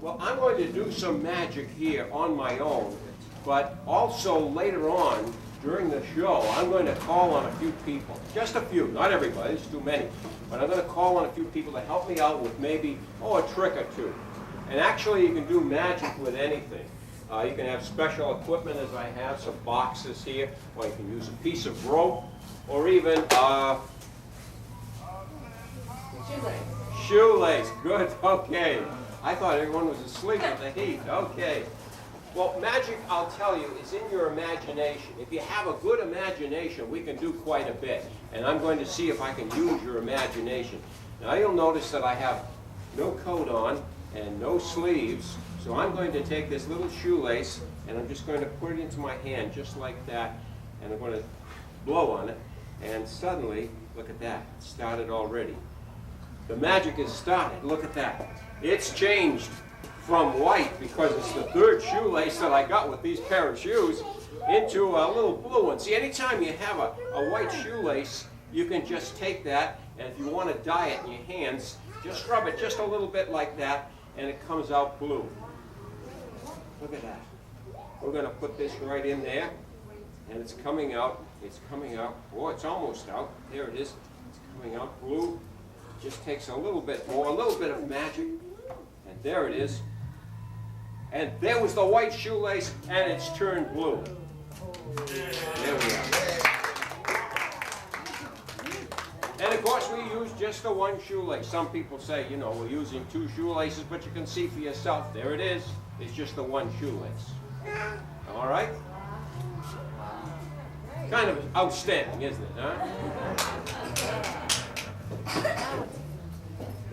Well, I'm going to do some magic here on my own, but also later on during the show, I'm going to call on a few people. Just a few, not everybody, it's too many. But I'm going to call on a few people to help me out with maybe, a trick or two. And actually, you can do magic with anything. You can have special equipment, as I have, some boxes here, or you can use a piece of rope, or even shoelace. Good, okay. I thought everyone was asleep with the heat. Okay. Well, magic, I'll tell you, is in your imagination. If you have a good imagination, we can do quite a bit. And I'm going to see if I can use your imagination. Now, you'll notice that I have no coat on and no sleeves. So I'm going to take this little shoelace, and I'm just going to put it into my hand, just like that. And I'm going to blow on it. And suddenly, look at that. It started already. The magic has started. Look at that. It's changed from white, because it's the third shoelace that I got with these pair of shoes, into a little blue one. See, anytime you have a white shoelace, you can just take that, and if you want to dye it in your hands, just rub it just a little bit like that, and it comes out blue. Look at that. We're going to put this right in there, and it's coming out. It's coming out. Oh, it's almost out. There it is. It's coming out blue. Just takes a little bit more, a little bit of magic, and there it is. And there was the white shoelace, and it's turned blue. There we are. And of course, we use just the one shoelace. Some people say, we're using two shoelaces, but you can see for yourself. There it is. It's just the one shoelace. All right? Kind of outstanding, isn't it, huh?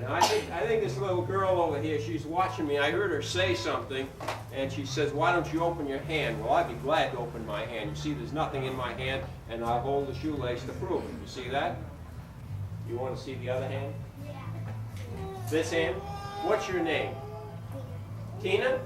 Now, I think this little girl over here, she's watching me. I heard her say something, and she says, why don't you open your hand? Well, I'd be glad to open my hand. You see, there's nothing in my hand, and I'll hold the shoelace to prove it. You see that? You want to see the other hand? Yeah. This hand? What's your name? Tina?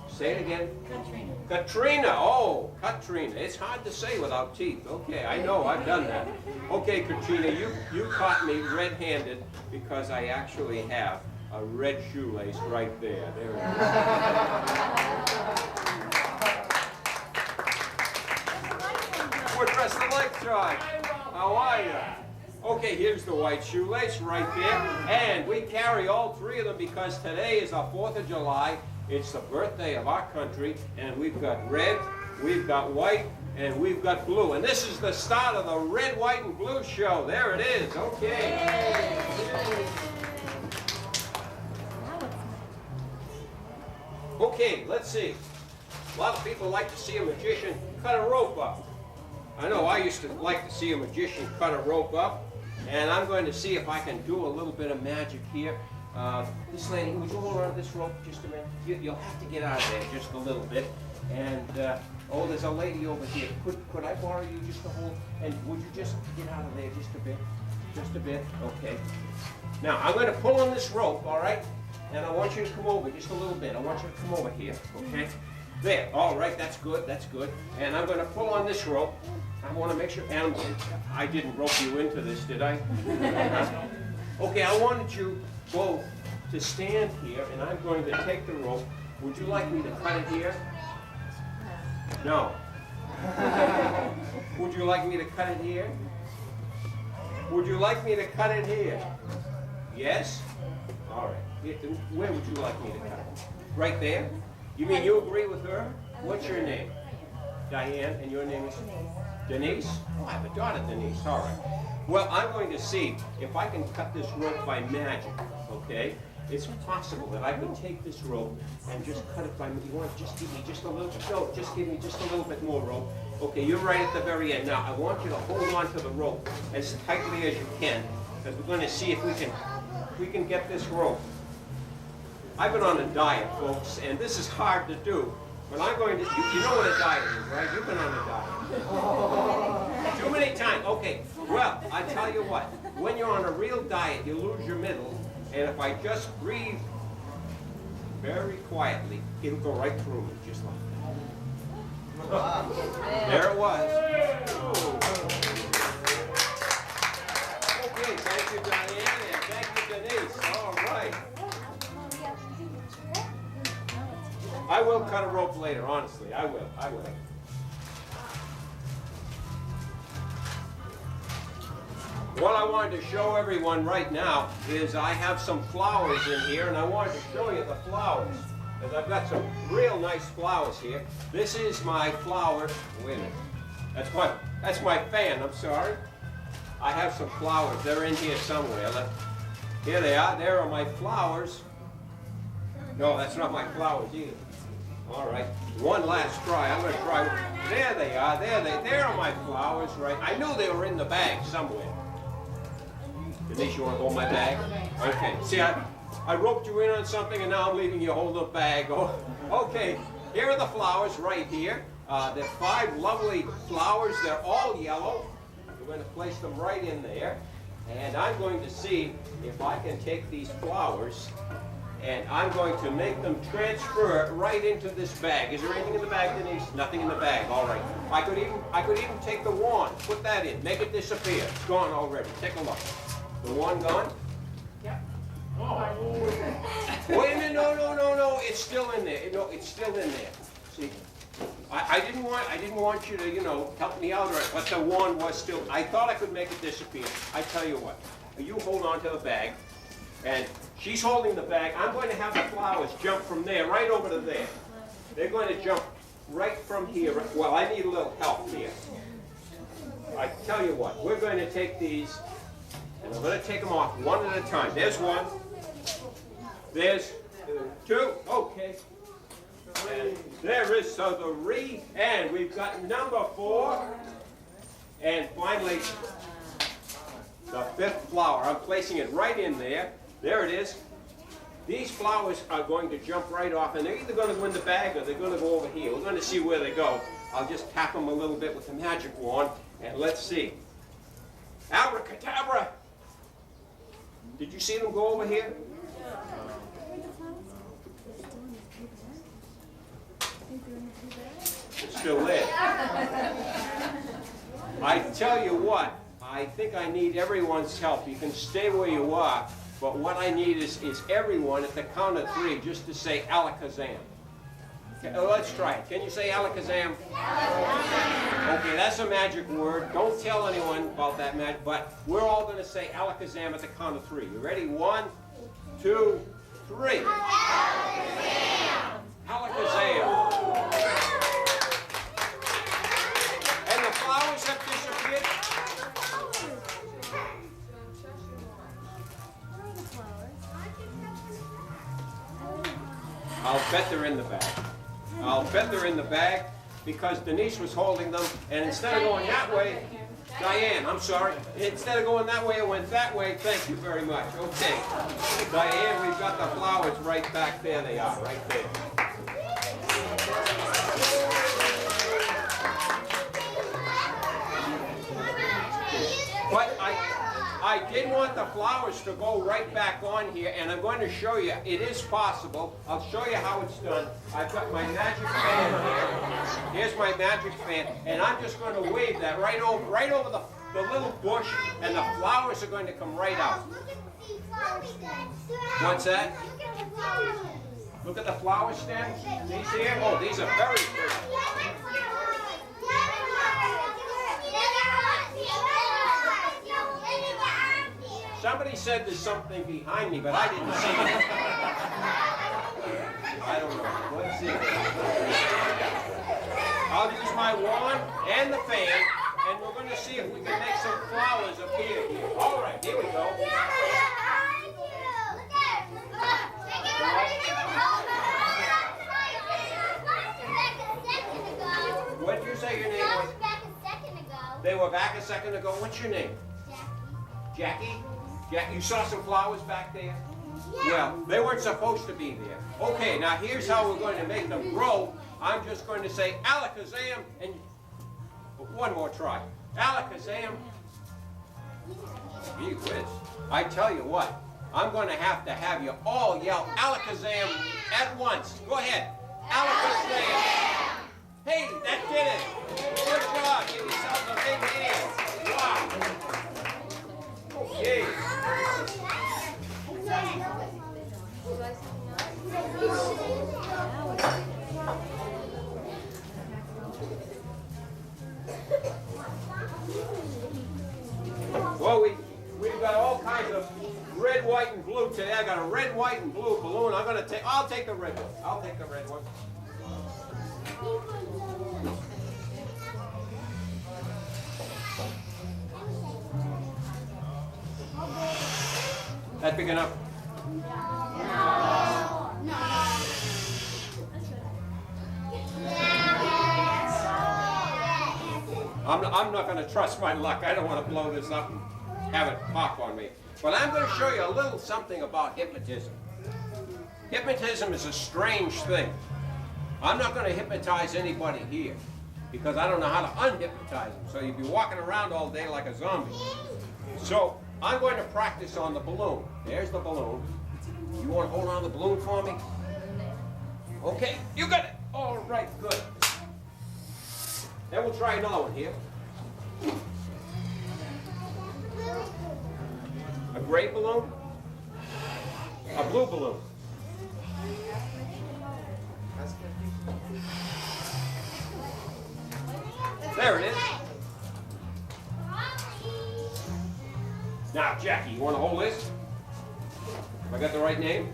Say it again. Katrina. Katrina. Oh, Katrina. It's hard to say without teeth. Okay, I know. I've done that. Okay, Katrina, you caught me red-handed because I actually have a red shoelace right there. There it is. We're dressed alike, John. How are you? Okay, here's the white shoelace right there. And we carry all three of them because today is our 4th of July. It's the birthday of our country, and we've got red, we've got white, and we've got blue. And this is the start of the red, white, and blue show. There it is. Okay. Okay, let's see. A lot of people like to see a magician cut a rope up. I know I used to like to see a magician cut a rope up, and I'm going to see if I can do a little bit of magic here. This lady, would you hold on to this rope just a minute? You'll have to get out of there just a little bit. And, oh, there's a lady over here. Could I borrow you just to hold? And would you just get out of there just a bit? Just a bit? Okay. Now, I'm going to pull on this rope, all right? And I want you to come over just a little bit. I want you to come over here, okay? There. All right, that's good, that's good. And I'm going to pull on this rope. I want to make sure, and I didn't rope you into this, did I? Okay, I wanted you both to stand here, and I'm going to take the rope. Would you like me to cut it here? No. Would you like me to cut it here? Would you like me to cut it here? Yes? All right. Where would you like me to cut it? Right there? You mean you agree with her? What's your name? Diane, and your name is? Denise? Oh, I have a daughter, Denise. All right. Well, I'm going to see if I can cut this rope by magic, okay? It's possible that I could take this rope and just cut it by, you want to just give me just a little, no, just give me just a little bit more rope. Okay, you're right at the very end. Now, I want you to hold on to the rope as tightly as you can, because we're going to see if we can get this rope. I've been on a diet, folks, and this is hard to do, but I'm going to, you know what a diet is, right? You've been on a diet. Too many times. Okay, well, I tell you what, when you're on a real diet, you lose your middle, and if I just breathe very quietly, it'll go right through me, just like that. There it was. Okay, thank you, Diane, and thank you, Denise. All right. will cut a rope later, honestly. I will. What I wanted to show everyone right now is I have some flowers in here, and I wanted to show you the flowers. Because I've got some real nice flowers here. This is my flower. Wait a minute. That's my fan, I'm sorry. I have some flowers. They're in here somewhere. Here they are. There are my flowers. No, that's not my flowers either. All right. One last try. I'm going to try. There they are. There are my flowers, right? I knew they were in the bag somewhere. Denise, you want to hold my bag? Okay. See, I roped you in on something, and now I'm leaving you hold the bag. Oh, okay. Here are the flowers right here. There are 5 lovely flowers. They're all yellow. We're going to place them right in there. And I'm going to see if I can take these flowers, and I'm going to make them transfer right into this bag. Is there anything in the bag, Denise? Nothing in the bag. All right. I could even take the wand, put that in, make it disappear. It's gone already. Take a look. The wand gone? Yep. Oh. Wait a minute. No. It's still in there. No, it's still in there. See, I didn't want you to, help me out, right? But the wand was still. I thought I could make it disappear. I tell you what. You hold on to the bag, and she's holding the bag. I'm going to have the flowers jump from there right over to there. They're going to jump right from here. Well, I need a little help here. I tell you what. We're going to take these, and I'm going to take them off one at a time. There's one. There's 2. Okay. And there is 3, and we've got number 4, and finally the 5th flower. I'm placing it right in there. There it is. These flowers are going to jump right off, and they're either going to go in the bag or they're going to go over here. We're going to see where they go. I'll just tap them a little bit with the magic wand, and let's see. Abracadabra! Did you see them go over here? It's still there. I tell you what, I think I need everyone's help. You can stay where you are, but what I need is everyone at the count of 3 just to say Alakazam. Okay, let's try it. Can you say Alakazam? Okay, that's a magic word. Don't tell anyone about that magic, but we're all going to say Alakazam at the count of 3. You ready? 1, 2, 3. Alakazam! Alakazam! And the flowers have disappeared. I'll bet they're in the bag. I'll bet they're in the bag because Denise was holding them, and instead of going that way, Diane, I'm sorry. Instead of going that way, it went that way. Thank you very much. Okay. Diane, we've got the flowers right back there. They are, right there. But I did want the flowers to go right back on here, and I'm going to show you. It is possible. I'll show you how it's done. I've got my magic fan here. Here's my magic fan, and I'm just going to wave that right over the little bush, and the flowers are going to come right out. What's that? Look at the flower stems. These here? Oh, these are very pretty. Somebody said there's something behind me, but I didn't see it. I don't know. Let's see. I'll use my wand and the fan, and we're going to see if we can make some flowers appear here. All right, here we go. What did you say your name was? They were back a second ago. What's your name? Jackie? Jackie, you saw some flowers back there? Yeah. Well, they weren't supposed to be there. Okay, now here's how we're going to make them grow. I'm just going to say Alakazam, and one more try. Alakazam. Gee whiz. I tell you what, I'm going to have you all yell Alakazam at once. Go ahead. Alakazam. Hey, that did it. Good job. Give yourself a big hand. Wow. Okay. blue today. I got a red, white, and blue balloon. I'll take the red one. I'll take the red one. That big enough? I'm not going to trust my luck. I don't want to blow this up and have it pop on me. But I'm going to show you a little something about hypnotism. Hypnotism is a strange thing. I'm not going to hypnotize anybody here because I don't know how to unhypnotize them. So you'd be walking around all day like a zombie. So I'm going to practice on the balloon. There's the balloon. You want to hold on the balloon for me? Okay, you got it. All right, good. Then we'll try another one here. A gray balloon, a blue balloon. There it is. Now, Jackie, you want to hold this? Have I got the right name?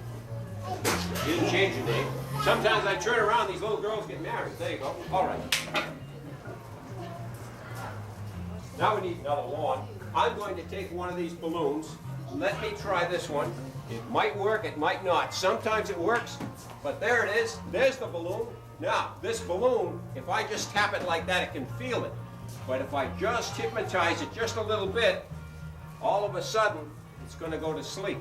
You didn't change your name. Sometimes I turn around, these little girls get married. There you go. All right. Now we need another one. I'm going to take one of these balloons. Let me try this one. It might work, it might not. Sometimes it works, but there it is. There's the balloon. Now, this balloon, if I just tap it like that, it can feel it. But if I just hypnotize it just a little bit, all of a sudden, it's going to go to sleep.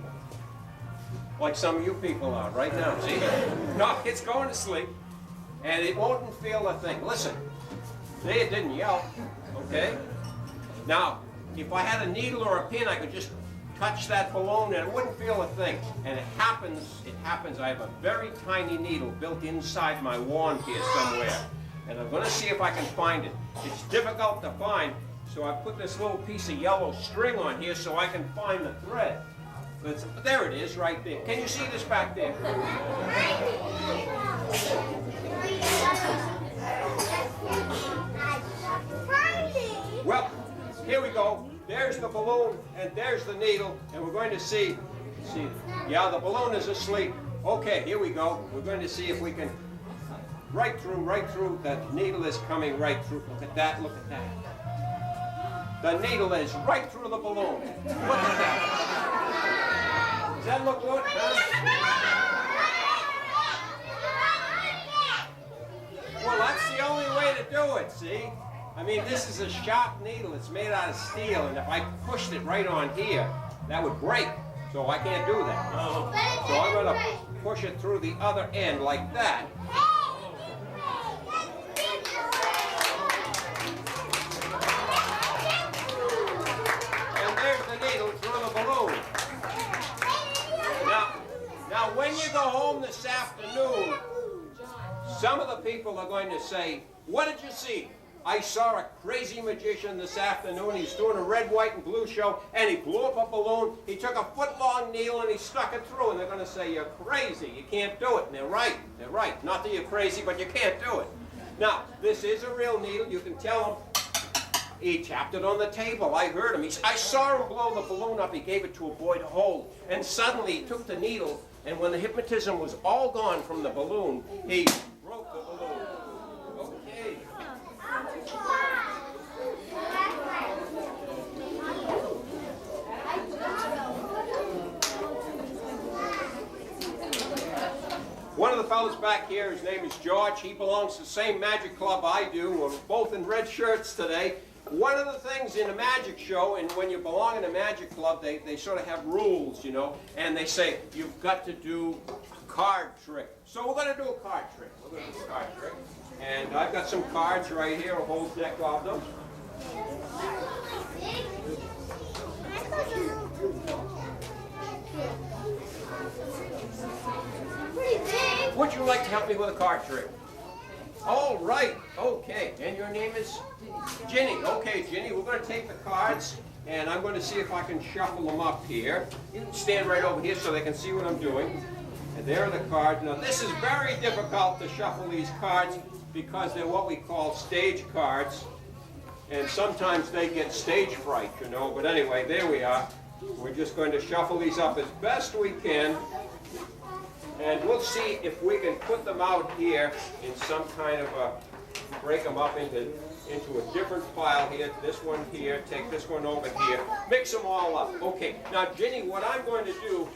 Like some of you people are right now, see? No, it's going to sleep, and it won't feel a thing. Listen, see, it didn't yell, okay? Now, if I had a needle or a pin, I could just touch that balloon and it wouldn't feel a thing. And it happens, I have a very tiny needle built inside my wand here somewhere. And I'm going to see if I can find it. It's difficult to find, so I put this little piece of yellow string on here so I can find the thread. But there it is, right there. Can you see this back there? Well, here we go. There's the balloon, and there's the needle, and we're going to see, yeah, the balloon is asleep. Okay, here we go. We're going to see if we can, right through, the needle is coming right through. Look at that, look at that. The needle is right through the balloon. Look at that. Does that look good? Well, that's the only way to do it, see? I mean, this is a sharp needle. It's made out of steel, and if I pushed it right on here, that would break. So I can't do that. So I'm going to push it through the other end like that. And there's the needle through the balloon. Now when you go home this afternoon, some of the people are going to say, what did you see? I saw a crazy magician this afternoon. He's doing a red, white, and blue show, and he blew up a balloon. He took a foot-long needle, and he stuck it through. And they're going to say, you're crazy. You can't do it. And they're right. They're right. Not that you're crazy, but you can't do it. Now, this is a real needle. You can tell him. He tapped it on the table. I heard him. I saw him blow the balloon up. He gave it to a boy to hold. And suddenly, he took the needle, and when the hypnotism was all gone from the balloon, he broke the balloon. Okay. One of the fellows back here, his name is George. He belongs to the same magic club I do. We're both in red shirts today. One of the things in a magic show, and when you belong in a magic club, they sort of have rules, you know, and they say, you've got to do a card trick. So we're going to do a card trick. We're going to do a card trick. And I've got some cards right here, a whole deck of them. Would you like to help me with a card trick? All right, okay. And your name is? Ginny. Okay, Ginny, we're going to take the cards, and I'm going to see if I can shuffle them up here. You can stand right over here so they can see what I'm doing. And there are the cards. Now, this is very difficult to shuffle these cards because they're what we call stage cards. And sometimes they get stage fright, you know. But anyway, there we are. We're just going to shuffle these up as best we can. And we'll see if we can put them out here in some kind of a, break them up into a different pile here. This one here, take this one over here. Mix them all up. Okay, now Ginny, what I'm going to do,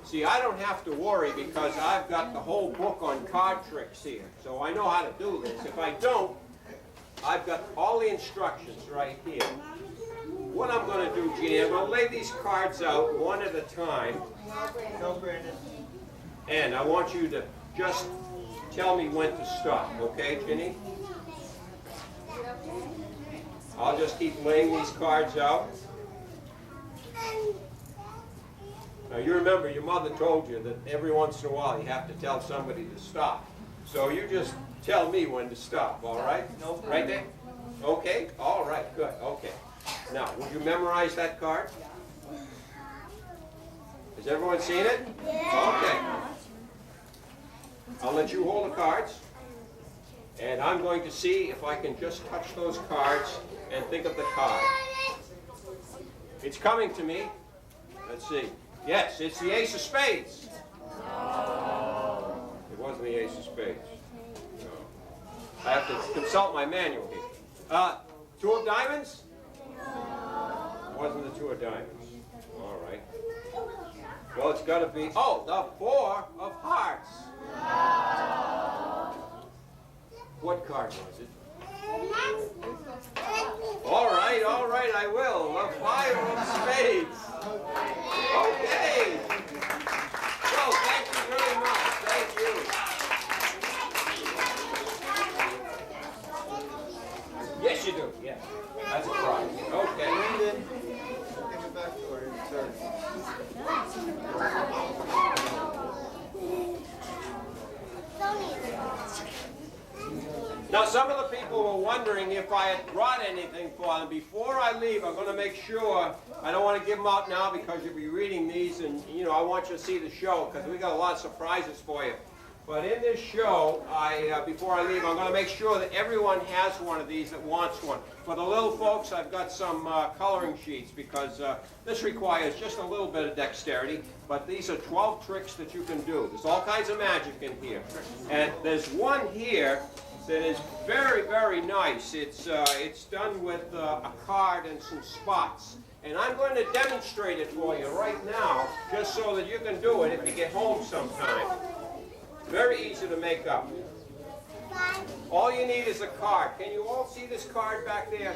see, I don't have to worry because I've got the whole book on card tricks here. So I know how to do this. If I don't, I've got all the instructions right here. What I'm going to do, Ginny, I'm going to lay these cards out one at a time. No, Brandon. And I want you to just tell me when to stop, okay, Ginny? I'll just keep laying these cards out. Now you remember your mother told you that every once in a while you have to tell somebody to stop. So you just tell me when to stop, all right? No. Right there? Okay? All right, good, okay. Now, would you memorize that card? Has everyone seen it? Okay. I'll let you hold the cards. And I'm going to see if I can just touch those cards and think of the card. It's coming to me. Let's see. Yes, it's the Ace of Spades. It wasn't the Ace of Spades. No. I have to consult my manual here. Two of Diamonds? It wasn't the Two of Diamonds. All right. Well, it's got to be, oh, the Four of Hearts. What card was it? All right, I will. The Five of Spades. Okay. Well, thank you very much. Thank you. Yes, you do. Yeah. That's a prize. Okay. Brandon, take it back to her. Sorry. Now, some of the people were wondering if I had brought anything for them. Before I leave, I'm going to make sure, I don't want to give them out now because you'll be reading these, and, you know, I want you to see the show because we got a lot of surprises for you. But in this show, before I leave, I'm going to make sure that everyone has one of these that wants one. For the little folks, I've got some coloring sheets because this requires just a little bit of dexterity. But these are 12 tricks that you can do. There's all kinds of magic in here. And there's one here that is very, very nice. It's done with a card and some spots. And I'm going to demonstrate it for you right now, just so that you can do it if you get home sometime. Very easy to make up. All you need is a card. Can you all see this card back there?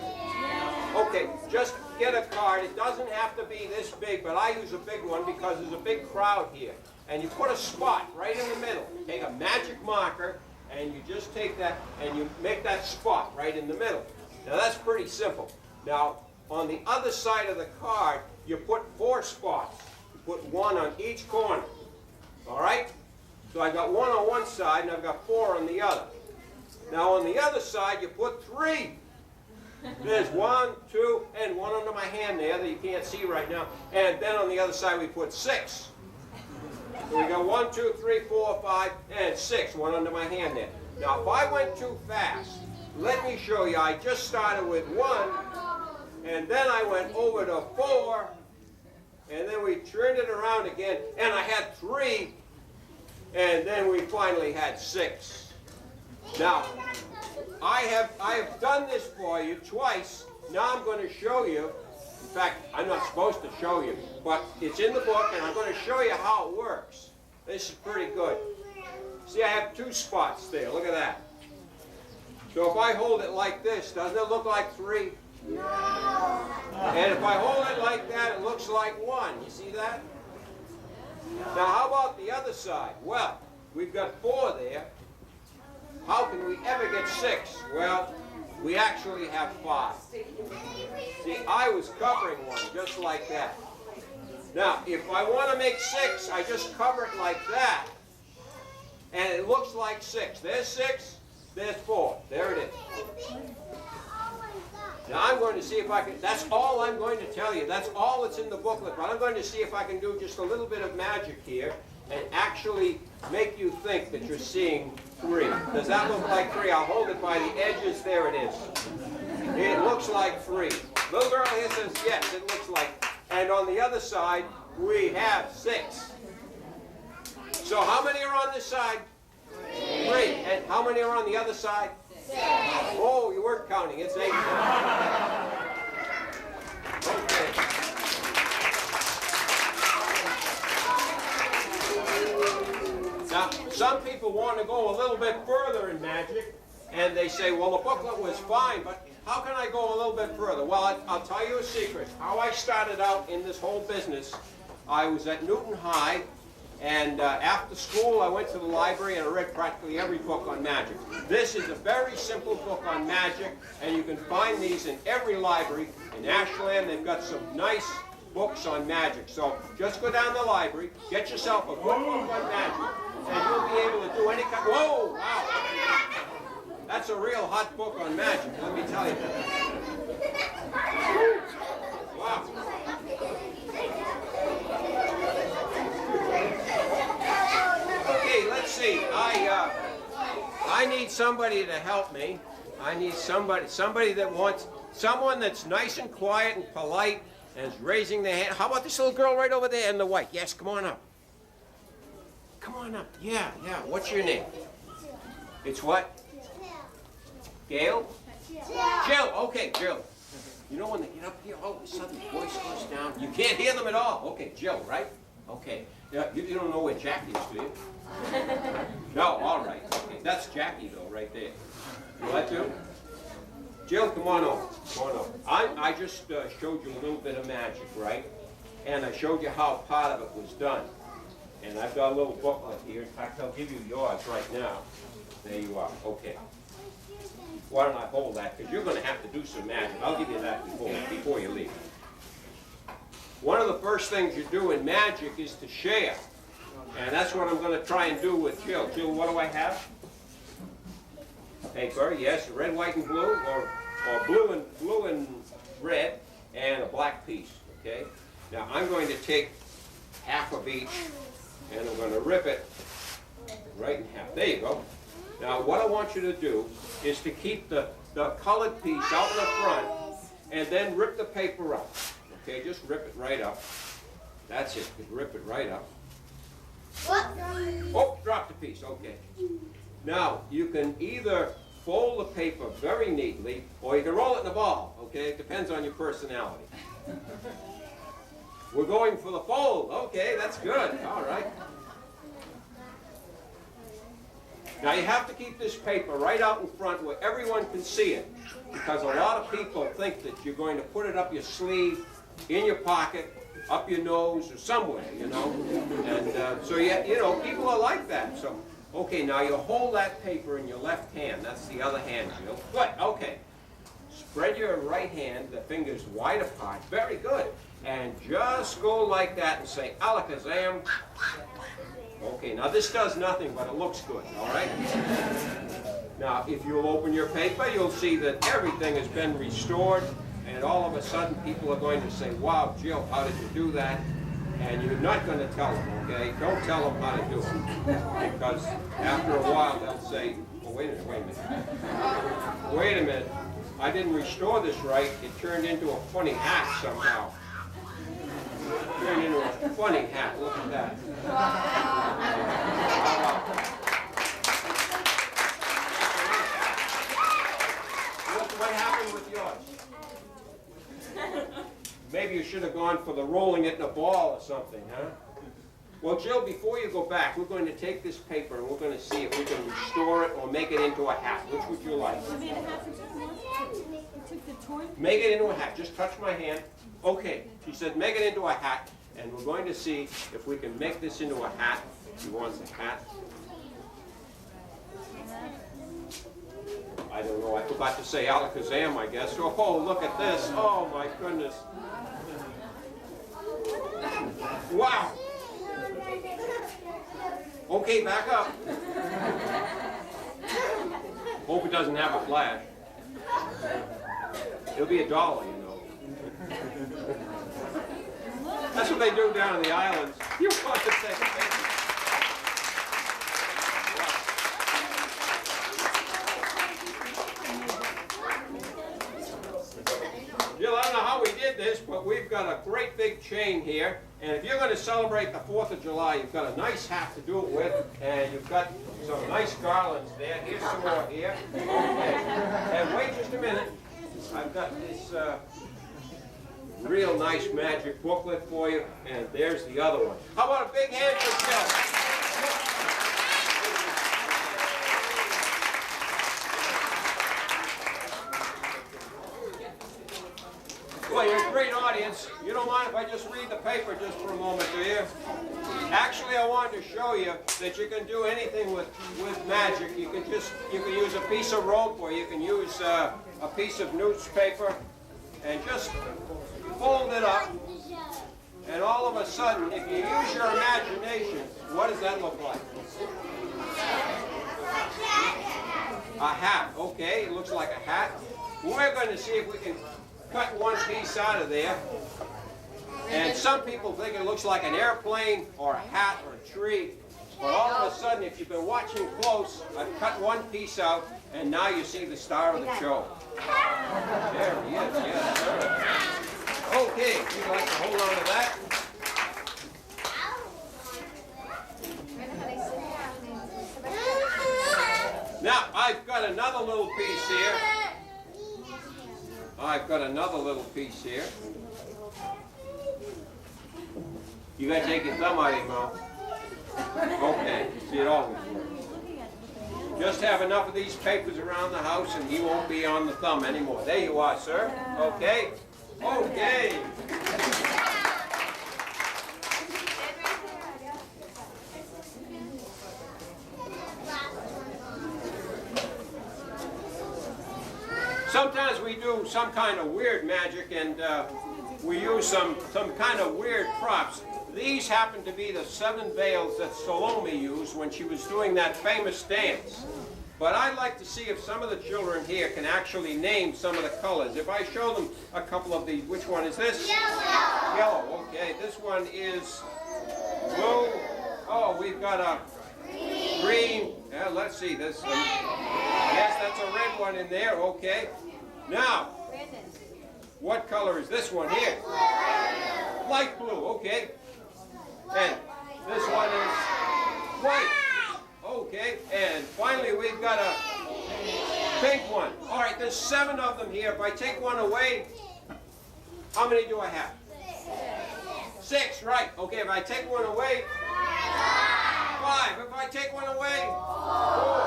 Okay, just get a card. It doesn't have to be this big, but I use a big one because there's a big crowd here. And you put a spot right in the middle. Take a magic marker, and you just take that, and you make that spot right in the middle. Now that's pretty simple. Now, on the other side of the card, you put 4 spots. You put 1 on each corner. All right? So I've got 1 on one side, and I've got 4 on the other. Now on the other side, you put 3. There's 1, 2, and 1 under my hand there that you can't see right now. And then on the other side, we put 6. So we got 1, 2, 3, 4, 5, and 6. 1 under my hand there. Now if I went too fast, let me show you. I just started with 1, and then I went over to 4, and then we turned it around again, and I had 3. And then we finally had 6. Now, I have done this for you twice. Now I'm going to show you. In fact, I'm not supposed to show you, but it's in the book, and I'm going to show you how it works. This is pretty good. See, I have 2 spots there. Look at that. So if I hold it like this, doesn't it look like 3? No. And if I hold it like that, it looks like 1. You see that? Now, how about the other side? Well, we've got 4 there. How can we ever get 6? Well, we actually have 5. See, I was covering 1 just like that. Now, if I want to make 6, I just cover it like that. And it looks like 6. There's 6, there's 4. There it is. Now I'm going to see if I can, that's all I'm going to tell you. That's all that's in the booklet. But I'm going to see if I can do just a little bit of magic here and actually make you think that you're seeing 3. Does that look like 3? I'll hold it by the edges. There it is. It looks like 3. Little girl here says, yes, it looks like. And on the other side, we have 6. So how many are on this side? 3. And how many are on the other side? 6. Oh, you weren't counting. It's 8. Okay. Now, some people want to go a little bit further in magic, and they say, well, the booklet was fine, but how can I go a little bit further? Well, I'll tell you a secret. How I started out in this whole business, I was at Newton High, and after school I went to the library and I read practically every book on magic. This is a very simple book on magic, and you can find these in every library. In Ashland, they've got some nice books on magic. So just go down to the library, get yourself a good book on magic, and you'll be able to do any kind. Whoa! Wow! That's a real hot book on magic, let me tell you. Wow. Okay, let's see. I need somebody to help me. I need somebody that wants, someone that's nice and quiet and polite and is raising their hand. How about this little girl right over there in the white? Yes, come on up. Come on up. Yeah. What's your name? It's what? Gail? Jill. Okay, Jill. You know when they get up here, all of a sudden the voice goes down. You can't hear them at all. Okay, Jill, right? Okay. You don't know where Jackie is, do you? No, all right. Okay, that's Jackie, though, right there. You like to? Jill, come on over. Come on over. I just showed you a little bit of magic, right? And I showed you how part of it was done. And I've got a little booklet here. In fact, I'll give you yours right now. There you are. Okay. Why don't I hold that? Because you're going to have to do some magic. I'll give you that before you leave. One of the first things you do in magic is to share. And that's what I'm going to try and do with Jill. Jill, what do I have? Paper, yes, red, white, and blue, or blue and red, and a black piece, okay? Now, I'm going to take half of each, and I'm going to rip it right in half. There you go. Now, what I want you to do is to keep the colored piece out in the front, and then rip the paper up. Okay, just rip it right up. That's it. Just rip it right up. Oh, drop the piece. Okay. Now, you can either fold the paper very neatly, or you can roll it in a ball. Okay, it depends on your personality. We're going for the fold. Okay, that's good. All right. Now you have to keep this paper right out in front where everyone can see it, because a lot of people think that you're going to put it up your sleeve, in your pocket, up your nose, or somewhere, you know. And so you know, people are like that. So, okay, now you hold that paper in your left hand. That's the other hand, Jill. Good. Okay. Spread your right hand, the fingers wide apart. Very good. And just go like that and say, Alakazam. Okay, now this does nothing, but it looks good, all right? Now, if you'll open your paper, you'll see that everything has been restored, and all of a sudden people are going to say, wow, Jill, how did you do that? And you're not going to tell them, okay? Don't tell them how to do it, because after a while they'll say, oh, wait a minute. Wait a minute, I didn't restore this right. It turned into a funny hat somehow. Turned into a funny hat. Look at that. What happened with yours? Maybe you should have gone for the rolling it in a ball or something, huh? Well, Jill, before you go back, we're going to take this paper and we're going to see if we can restore it or make it into a hat. Which would you like? Make it into a hat. Just touch my hand. Okay. She said make it into a hat, and we're going to see if we can make this into a hat. She wants a hat. I don't know. I forgot to say Alakazam, I guess. Oh, look at this. Oh, my goodness. Wow. Okay, back up. Hope it doesn't have a flash. It'll be $1, you know. That's what they do down in the islands. You want to take a picture. Jill, I don't know how we did this, but we've got a great big chain here, and if you're going to celebrate the 4th of July, you've got a nice hat to do it with, and you've got some nice garlands there. Here's some more here. Okay. And wait just a minute. I've got this real nice magic booklet for you, and there's the other one. How about a big hand for Jill? Well, you're a great audience. You don't mind if I just read the paper just for a moment, do you? Actually, I wanted to show you that you can do anything with magic. You can use a piece of rope, or you can use a piece of newspaper, and just fold it up. And all of a sudden, if you use your imagination, what does that look like? A hat. Okay, it looks like a hat. We're going to see if we can cut one piece out of there. And some people think it looks like an airplane or a hat or a tree. But all of a sudden, if you've been watching close, I've cut one piece out, and now you see the star of the show. There he is, yes, sir. Okay, you'd like to hold on to that? Now, I've got another little piece here. You gotta take your thumb out of your mouth. Okay, see, it always works. Just have enough of these papers around the house and he won't be on the thumb anymore. There you are, sir. Okay? Okay. Sometimes we do some kind of weird magic, and we use some kind of weird props. These happen to be the 7 veils that Salome used when she was doing that famous dance. But I'd like to see if some of the children here can actually name some of the colors. If I show them a couple of these, which one is this? Yellow. Yellow, okay. This one is blue. Oh, we've got a green. Let's see this. Yes, that's a red one in there, okay. Now, what color is this one here? Light blue, okay. And this one is white. Okay, and finally we've got a pink one. All right, there's 7 of them here. If I take one away, how many do I have? 6, right. Okay, if I take one away, 5. If I take one away, 4.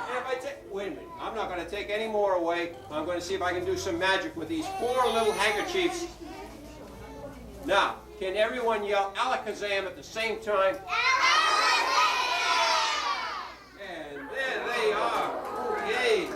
And if I take, wait a minute, I'm not going to take any more away. I'm going to see if I can do some magic with these 4 little handkerchiefs. Now, can everyone yell Alakazam at the same time? And there they are. Okay.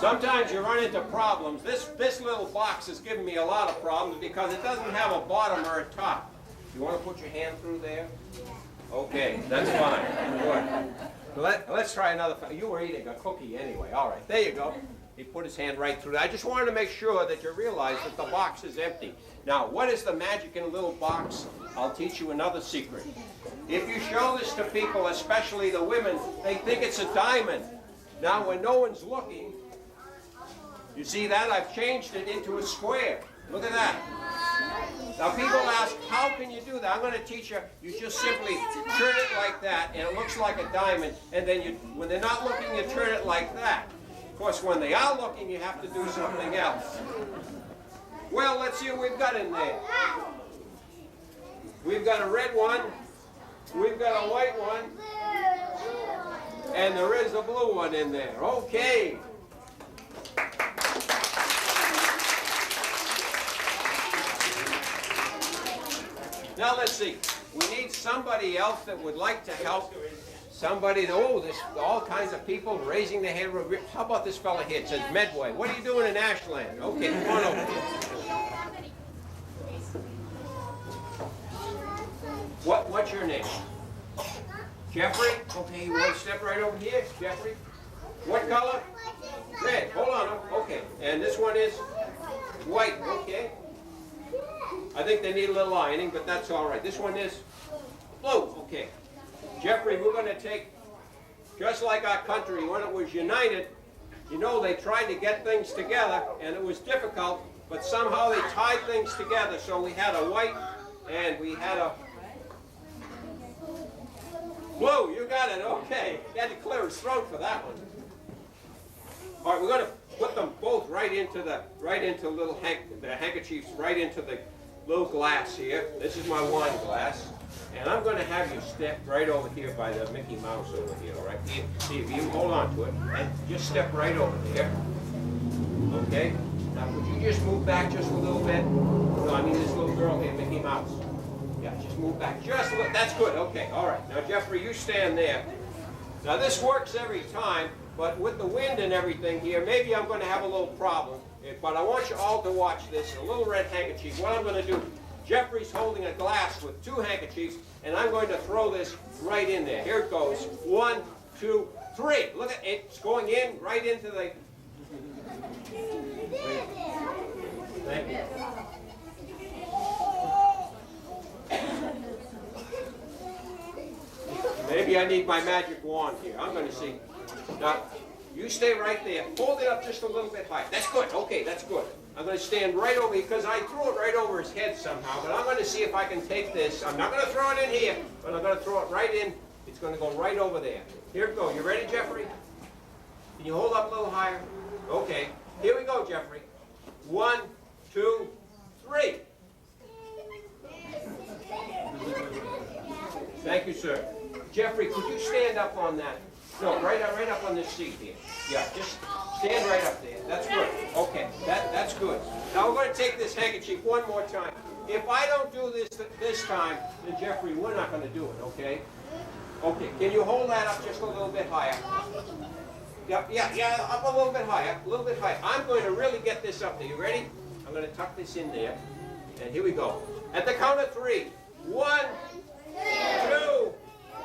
Sometimes you run into problems. This little box has given me a lot of problems because it doesn't have a bottom or a top. You want to put your hand through there? Okay, that's fine. Good. Let's try another. You were eating a cookie anyway. All right, there you go. He put his hand right through there. I just wanted to make sure that you realize that the box is empty. Now, what is the magic in a little box? I'll teach you another secret. If you show this to people, especially the women, they think it's a diamond. Now, when no one's looking, you see that? I've changed it into a square. Look at that. Now people ask, how can you do that? I'm going to teach you. You just simply turn it like that, and it looks like a diamond. And then when they're not looking, you turn it like that. Of course, when they are looking, you have to do something else. Well, let's see what we've got in there. We've got a red one. We've got a white one. And there is a blue one in there. Okay. Now let's see. We need somebody else that would like to help. Somebody, there's all kinds of people raising their hand. How about this fella here? It says Medway. What are you doing in Ashland? Okay, come on over here. What's your name? Jeffrey? Okay, you want to step right over here? Jeffrey? What color? Red. Hold on. Okay. And this one is white. Okay. I think they need a little ironing, but that's all right. This one is blue. Okay. Jeffrey, we're going to take, just like our country, when it was united, you know, they tried to get things together, and it was difficult, but somehow they tied things together. So we had a white, and we had a blue. You got it. Okay. You had to clear his throat for that one. All right, we're going to put them both right into little the handkerchiefs, right into the little glass here. This is my wine glass. And I'm going to have you step right over here by the Mickey Mouse over here, all right? See if you hold on to it, and just step right over there. Okay? Now, would you just move back just a little bit? No, I mean this little girl here, Mickey Mouse. Yeah, just move back just a little. That's good. Okay, all right. Now, Jeffrey, you stand there. Now, this works every time, but with the wind and everything here, maybe I'm going to have a little problem. But I want you all to watch this. A little red handkerchief. What I'm going to do, Jeffrey's holding a glass with 2 handkerchiefs, and I'm going to throw this right in there. Here it goes. 1, 2, 3. Look at it. It's going in right into the... Thank you. Maybe I need my magic wand here. I'm going to see. Now, you stay right there. Hold it up just a little bit high. That's good. Okay, that's good. I'm going to stand right over here because I threw it right over his head somehow. But I'm going to see if I can take this. I'm not going to throw it in here, but I'm going to throw it right in. It's going to go right over there. Here it goes. You ready, Jeffrey? Can you hold up a little higher? Okay. Here we go, Jeffrey. 1, 2, 3. Thank you, sir. Jeffrey, could you stand up on that? No, right up on this seat here. Yeah, just stand right up there. That's good. Okay, that's good. Now we're going to take this handkerchief one more time. If I don't do this time, then Jeffrey, we're not going to do it, okay? Okay, can you hold that up just a little bit higher? Yeah, up a little bit higher, a little bit higher. I'm going to really get this up there. You ready? I'm going to tuck this in there. And here we go. At the count of 3. 1, 2, 3.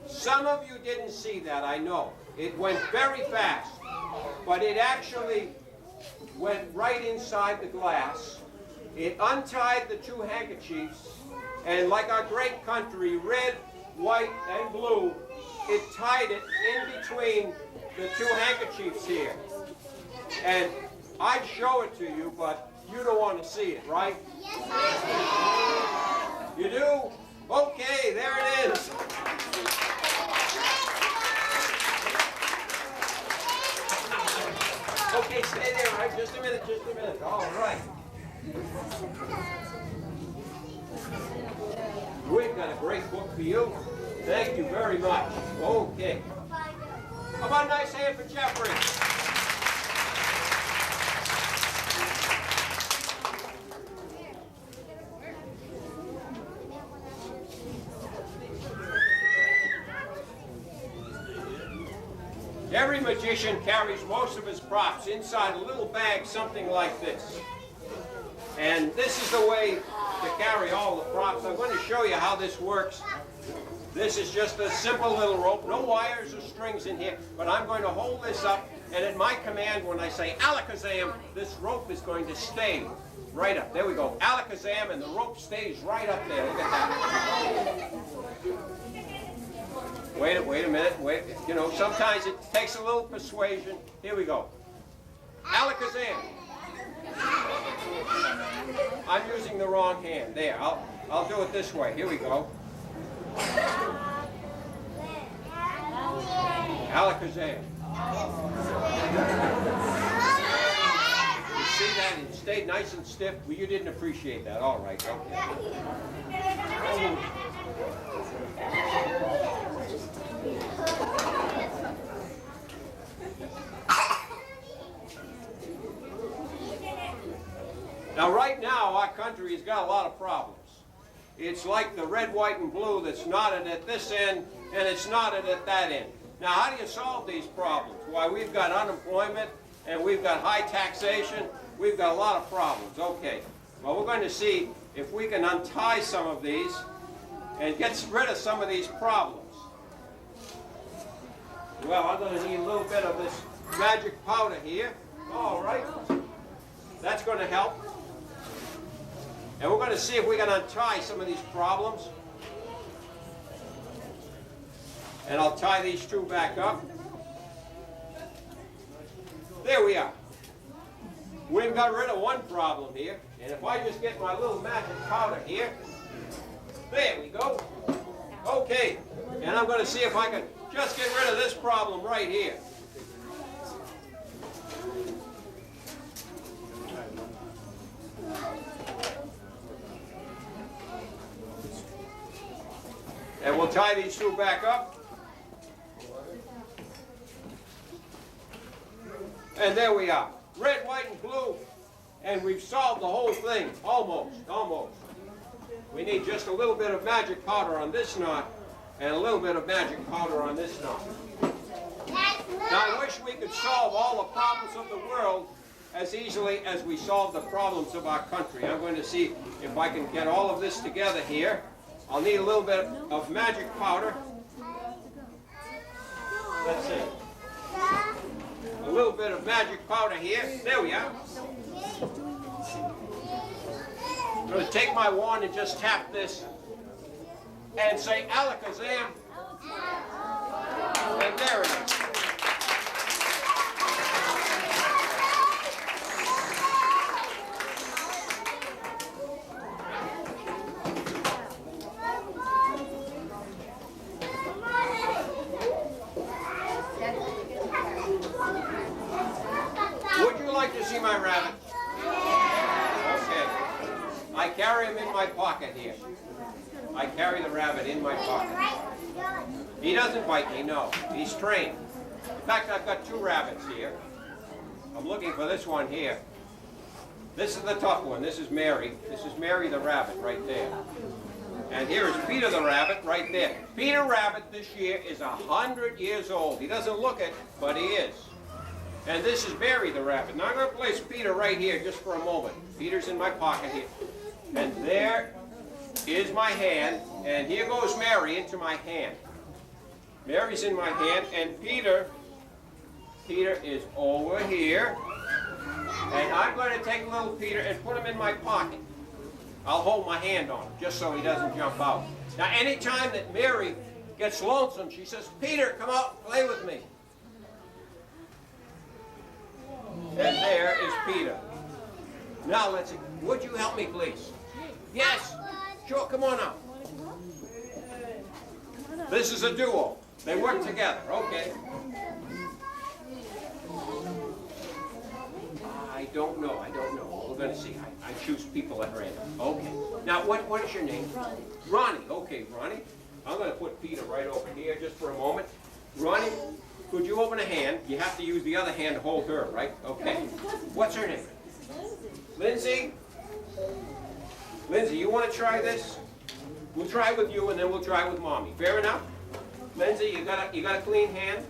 Some of you didn't see that, I know. It went very fast, but it actually went right inside the glass. It untied the 2 handkerchiefs, and like our great country, red, white, and blue, it tied it in between the 2 handkerchiefs here. And I'd show it to you, but you don't want to see it, right? You do? Okay, there it is. Okay, stay there, right? Just a minute, just a minute. All right. We've got a great book for you. Thank you very much. Okay. How about a nice hand for Jeffrey? Every magician carries most of his props inside a little bag, something like this. And this is the way to carry all the props. I'm going to show you how this works. This is just a simple little rope, no wires or strings in here, but I'm going to hold this up, and at my command, when I say alakazam, this rope is going to stay right up. There we go, alakazam, and the rope stays right up there. Look at that. Wait a minute, wait. You know, sometimes it takes a little persuasion. Here we go. Alakazam. I'm using the wrong hand. There, I'll do it this way. Here we go. Alakazam. You see that? It stayed nice and stiff. Well, you didn't appreciate that. All right. Okay. Now, right now, our country has got a lot of problems. It's like the red, white, and blue that's knotted at this end, and it's knotted at that end. Now, how do you solve these problems? Why, we've got unemployment, and we've got high taxation. We've got a lot of problems. Okay. Well, we're going to see if we can untie some of these and get rid of some of these problems. Well, I'm going to need a little bit of this magic powder here. All right. That's going to help. And we're going to see if we can untie some of these problems. And I'll tie these two back up. There we are. We've got rid of one problem here. And if I just get my little magic powder here, there we go. Okay, and I'm going to see if I can just get rid of this problem right here. And we'll tie these two back up. And there we are. Red, white, and blue. And we've solved the whole thing. Almost, almost. We need just a little bit of magic powder on this knot and a little bit of magic powder on this knot. Now I wish we could solve all the problems of the world as easily as we solve the problems of our country. I'm going to see if I can get all of this together here. I'll need a little bit of magic powder. Let's see. A little bit of magic powder here. There we are. I'm going to take my wand and just tap this and say Alakazam. And there it is. Would you like to see my rabbit? Okay. I carry him in my pocket here. I carry the rabbit in my pocket. He doesn't bite me, no. He's trained. In fact, I've got two rabbits here. I'm looking for this one here. This is the tough one. This is Mary. This is Mary the rabbit right there. And here is Peter the rabbit right there. Peter Rabbit this year is 100 years old. He doesn't look it, but he is. And this is Mary the rabbit. Now I'm going to place Peter right here just for a moment. Peter's in my pocket here. And there is my hand. And here goes Mary into my hand. Mary's in my hand. And Peter is over here. And I'm going to take little Peter and put him in my pocket. I'll hold my hand on him just so he doesn't jump out. Now anytime that Mary gets lonesome, she says, Peter, come out and play with me. And there is Peter. Now let's see. Would you help me, please? Yes. Sure, come on out. This is a duo. They work together. Okay. I don't know. We're going to see. I choose people at random. Okay. Now, what is your name? Ronnie. Ronnie. Okay, Ronnie. I'm going to put Peter right over here just for a moment. Ronnie, could you open a hand? You have to use the other hand to hold her, right? Okay. What's her name? Lindsay. Lindsay, you want to try this? We'll try with you, and then we'll try with Mommy. Fair enough? Lindsay, you got a clean hand?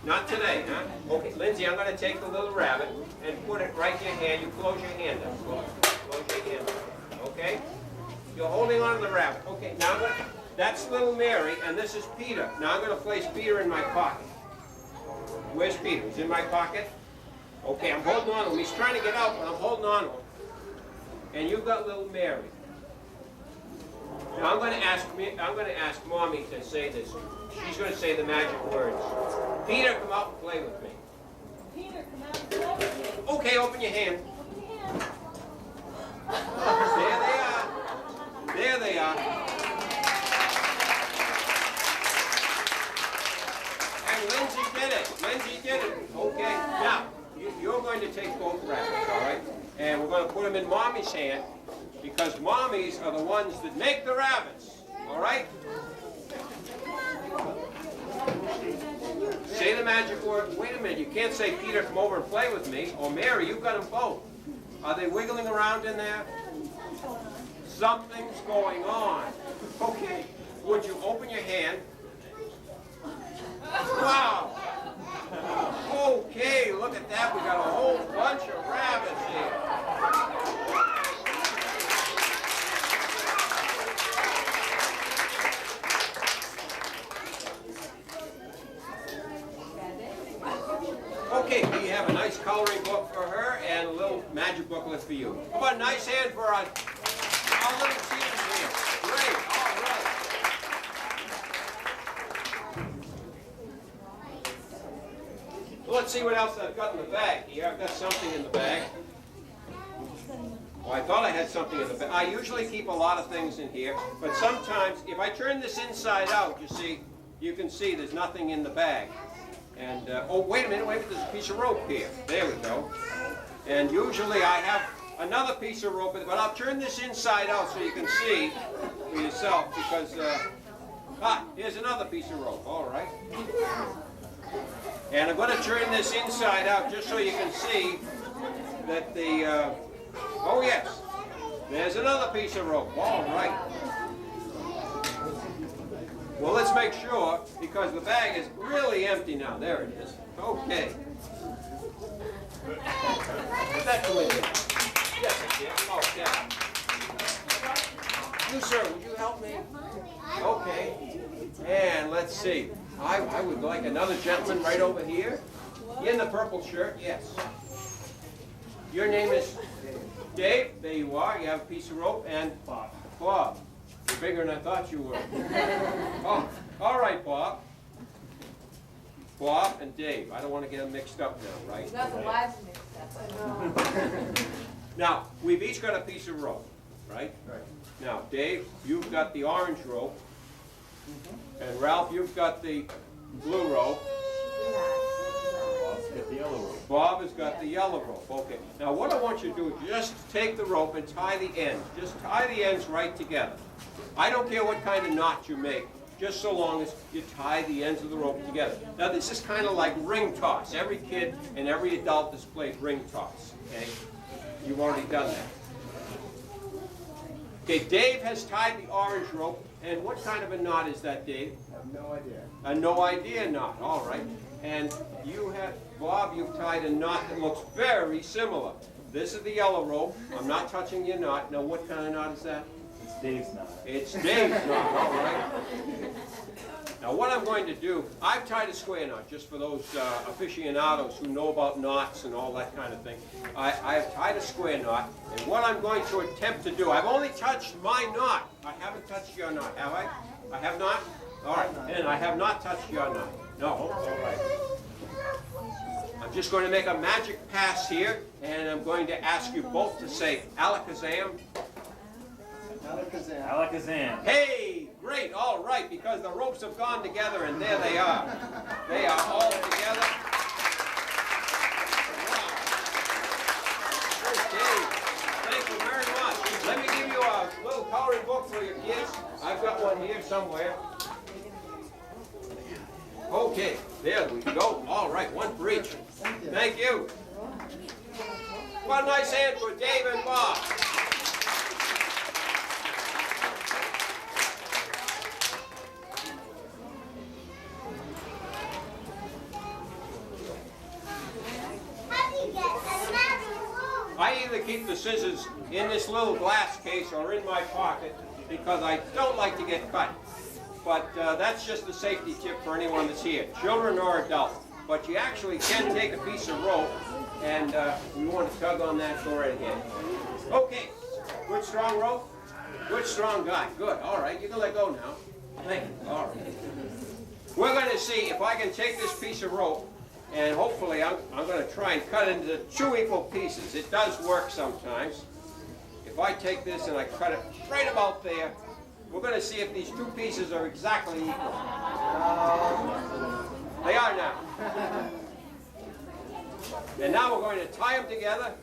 Not today, huh? Okay, Lindsay, I'm going to take the little rabbit and put it right in your hand. You close your hand up. Close your hand up. Okay? You're holding on to the rabbit. Okay, now that's little Mary, and this is Peter. Now I'm going to place Peter in my pocket. Where's Peter? He's in my pocket? Okay, I'm holding on to him. He's trying to get out, but I'm holding on to him. And you've got little Mary. Now I'm going to ask Mommy to say this. She's going to say the magic words. Peter, come out and play with me. Peter, come out and play with me. Okay, open your hand. Open your hand. There they are. There they are. And Lindsay did it. Lindsay did it. Okay. Now, you're going to take both rabbits, all right? And we're going to put them in Mommy's hand because Mommies are the ones that make the rabbits. All right? Say the magic word. Wait a minute. You can't say, Peter, come over and play with me. Or Mary, you've got them both. Are they wiggling around in there? Something's going on. Okay. Would you open your hand? Wow. Okay, look at that. We got a whole bunch of rabbits here. Okay, we have a nice coloring book for her, and and a little magic booklet for you. How about a nice hand for our little team here? Great, all right. Well, let's see what else I've got in the bag here. I've got something in the bag. Oh, I thought I had something in the bag. I usually keep a lot of things in here, but sometimes, if I turn this inside out, you can see there's nothing in the bag. And, oh, wait a minute, there's a piece of rope here. There we go. And usually I have another piece of rope, but I'll turn this inside out so you can see for yourself, because, here's another piece of rope, all right. And I'm going to turn this inside out just so you can see that the, oh yes, there's another piece of rope, all right. Well, let's make sure, because the bag is really empty now. There it is. Okay. Put that to it. Yes, it did. Okay. You, sir, would you help me? Okay. And let's see. I would like another gentleman right over here. In the purple shirt, yes. Your name is Dave. There you are. You have a piece of rope. And Bob. Bob. You're bigger than I thought you were. Oh, all right, Bob. Bob and Dave. I don't want to get them mixed up now, right? You got the lives mixed up. Now, we've each got a piece of rope, right? Right. Now, Dave, you've got the orange rope. And Ralph, you've got the blue rope. Bob's got the yellow rope. Bob has got the yellow rope. Okay. Now, what I want you to do is just take the rope and tie the ends. Just tie the ends right together. I don't care what kind of knot you make, just so long as you tie the ends of the rope together. Now, this is kind of like ring toss. Every kid and every adult has played ring toss, okay? You've already done that. Okay, Dave has tied the orange rope. And what kind of a knot is that, Dave? I have no idea. A no idea knot, all right. And you have, Bob, you've tied a knot that looks very similar. This is the yellow rope. I'm not touching your knot. Now, what kind of knot is that? It's Dave's knot. It's Dave's knot, all right. Now, what I'm going to do, I've tied a square knot, just for those aficionados who know about knots and all that kind of thing. I have tied a square knot, and what I'm going to attempt to do, I've only touched my knot. I haven't touched your knot, have I? I have not? All right, and I have not touched your knot. No, all right. I'm just going to make a magic pass here, and I'm going to ask you both to say alakazam. Alakazam. Alakazam. Hey, great, all right, because the ropes have gone together, and there they are. They are all together. Wow. Okay, thank you very much. Let me give you a little coloring book for your kids. I've got one here somewhere. Okay, there we go. All right, one for each. Thank you. One nice hand for Dave and Bob. I either keep the scissors in this little glass case or in my pocket because I don't like to get cut. But that's just a safety tip for anyone that's here, children or adults. But you actually can take a piece of rope and we want to tug on that, go right ahead. Okay, good strong rope, good strong guy, good. All right, you can let go now. Thank you, all right. We're going to see if I can take this piece of rope and hopefully I'm going to try and cut it into 2 equal pieces. It does work sometimes. If I take this and I cut it right about there, we're going to see if these 2 pieces are exactly equal. They are now. And now we're going to tie them together.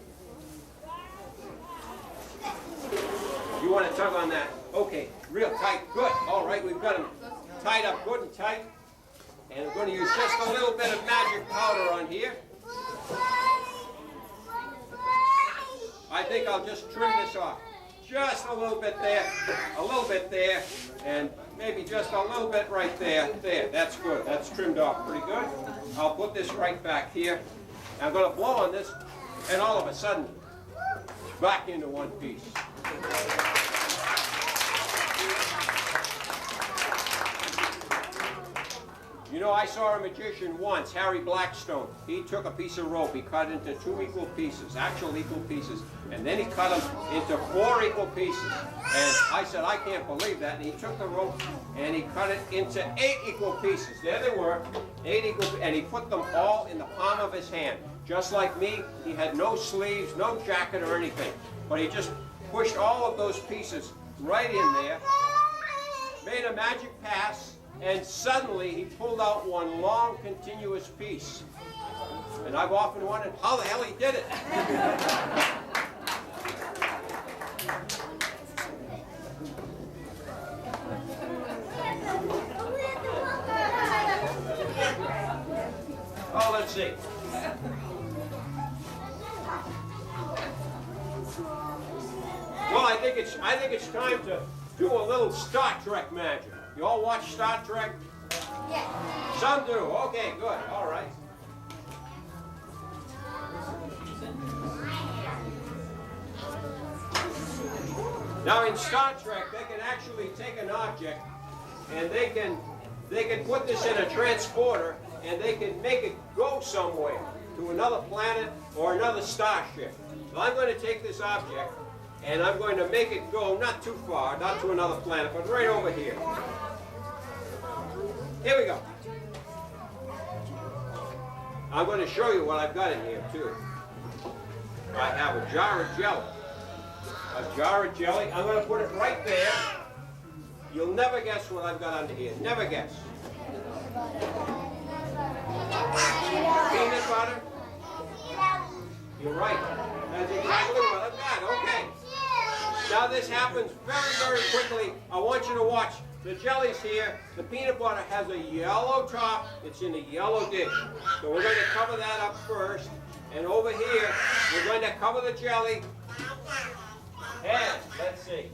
You want to tug on that? Okay, real tight, good. All right, we've got them tied up good and tight. And I'm going to use just a little bit of magic powder on here. I think I'll just trim this off. Just a little bit there, and maybe just a little bit right there. There, that's good. That's trimmed off pretty good. I'll put this right back here. I'm going to blow on this, and all of a sudden, back into one piece. You know know, I saw a magician once, Harry Blackstone. He took a piece of rope, he cut into 2 equal pieces, actual equal pieces, and then he cut them into 4 equal pieces. And I said, I can't believe that. And he took the rope and he cut it into 8 equal pieces. There they were, 8 equal, and he put them all in the palm of his hand. Just like me, he had no sleeves, no jacket or anything. But he just pushed all of those pieces right in there, made a magic pass, and suddenly he pulled out one long, continuous piece. And I've often wondered how the hell he did it. Oh, let's see. Well, I think it's time to do a little Star Trek magic. You all watch Star Trek? Yeah. Some do. Okay, good. All right. Now in Star Trek, they can actually take an object and they can put this in a transporter and they can make it go somewhere to another planet or another starship. So I'm going to take this object and I'm going to make it go not too far, not to another planet, but right over here. Here we go. I'm going to show you what I've got in here too. I have a jar of jelly. A jar of jelly. I'm going to put it right there. You'll never guess what I've got under here. Never guess. Peanut butter? You're right. That's exactly what I've got. Okay. Now this happens very, very quickly. I want you to watch. The jelly's here. The peanut butter has a yellow top. It's in a yellow dish. So we're going to cover that up first. And over here, we're going to cover the jelly. And let's see.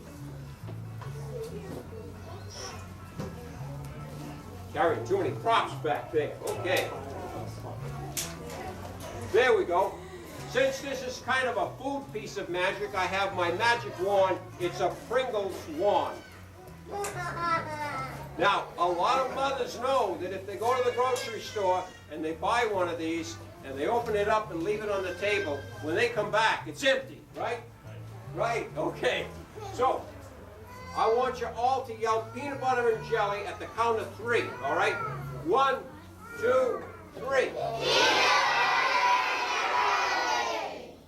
Carrying too many props back there. Okay. There we go. Since this is kind of a food piece of magic, I have my magic wand. It's a Pringles wand. Now, a lot of mothers know that if they go to the grocery store and they buy one of these and they open it up and leave it on the table, when they come back, it's empty, right? Right, okay. So, I want you all to yell peanut butter and jelly at the count of 3, all right? 1, 2, 3.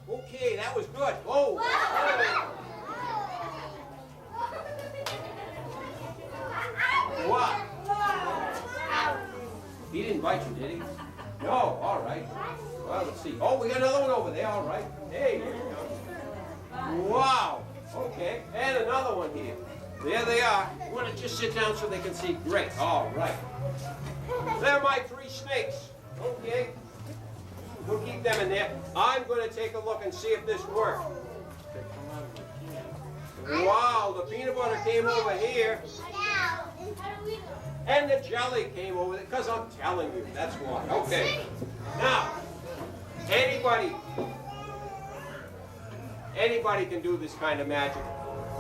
Okay, that was good. Oh. What? He didn't bite you, did he? No, all right. Well, let's see. Oh, we got another one over there, all right. Hey, here we go. Wow. Okay, and another one here. There they are. You want to just sit down so they can see? Great. All right. They're my 3 snakes. Okay. We'll keep them in there. I'm going to take a look and see if this works. Wow, the peanut butter came over here. And the jelly came over there, because I'm telling you, that's why. Okay. Now, anybody can do this kind of magic,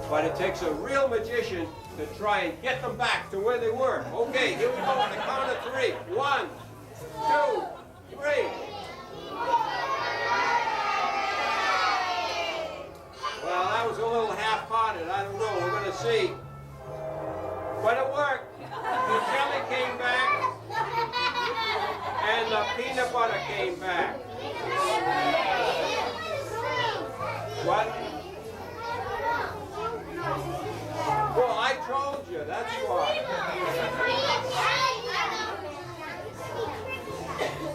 but it takes a real magician to try and get them back to where they were. Okay, here we go on the count of 3. 1, 2, 3. Well, that was a little half-hearted. I don't know. We're going to see. But it worked. The jelly came back, and the peanut butter came back. What? Well, I told you. That's why.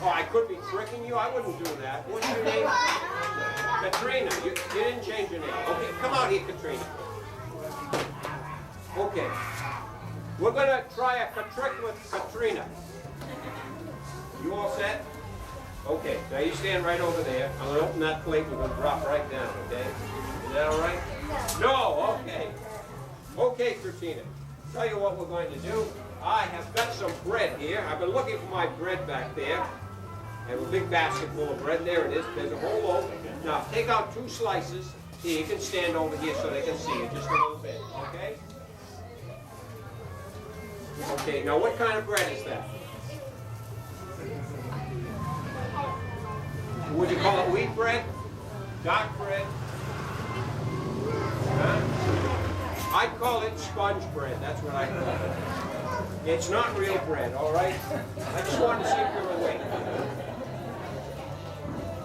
Oh, I could be tricking you. I wouldn't do that. What's your name? Katrina. You didn't change your name. Okay, come out here, Katrina. Okay. We're going to try a trick with Katrina. You all set? Okay, now you stand right over there. I'm going to open that plate. We're going to drop right down, okay? Is that all right? No, okay. Okay, Katrina. Tell you what we're going to do. I have got some bread here. I've been looking for my bread back there. I have a big basket full of bread. There it is. There's a whole loaf. Now, take out 2 slices. Here, you can stand over here so they can see you just a little bit, okay? Okay, now what kind of bread is that? Would you call it wheat bread? Dark bread? Huh? I'd call it sponge bread. That's what I call it. It's not real bread, all right? I just wanted to see if you were awake.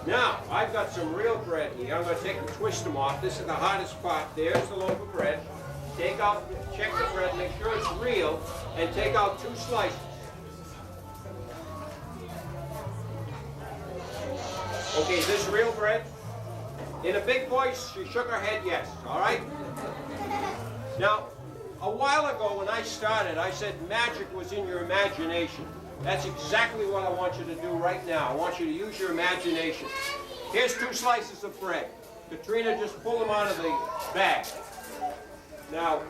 Now, I've got some real bread here. I'm going to take and twist them off. This is the hardest part. There's the loaf of bread. Take out, check the bread, make sure it's real, and take out 2 slices. Okay, is this real bread? In a big voice, she shook her head yes, all right? Now, a while ago when I started, I said magic was in your imagination. That's exactly what I want you to do right now. I want you to use your imagination. Here's 2 slices of bread. Katrina, just pull them out of the bag. Now,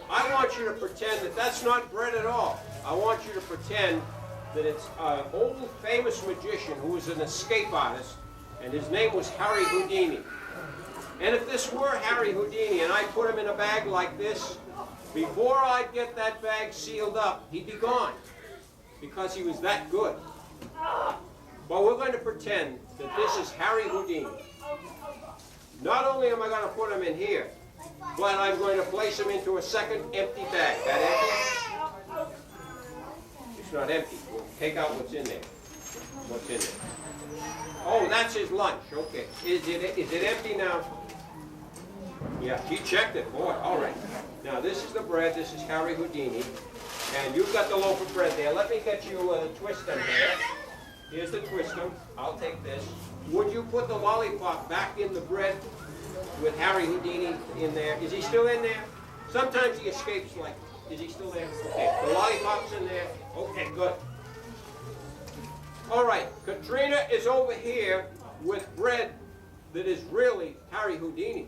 I want you to pretend that that's not bread at all. I want you to pretend that it's an old famous magician who was an escape artist, and his name was Harry Houdini. And if this were Harry Houdini and I put him in a bag like this, before I'd get that bag sealed up, he'd be gone, because he was that good. But we're going to pretend that this is Harry Houdini. Not only am I going to put him in here, but I'm going to place him into a second empty bag. That empty? It's not empty. We'll take out what's in there. What's in there? Oh, that's his lunch. Okay. Is it empty now? Yeah, she checked it. Boy, all right. Now, this is the bread. This is Harry Houdini. And you've got the loaf of bread there. Let me get you a twist in here. Here's the twistum. I'll take this. Would you put the lollipop back in the bread with Harry Houdini in there? Is he still in there? Sometimes he escapes like, is he still there? Okay, the lollipop's in there. Okay, good. All right, Katrina is over here with bread that is really Harry Houdini.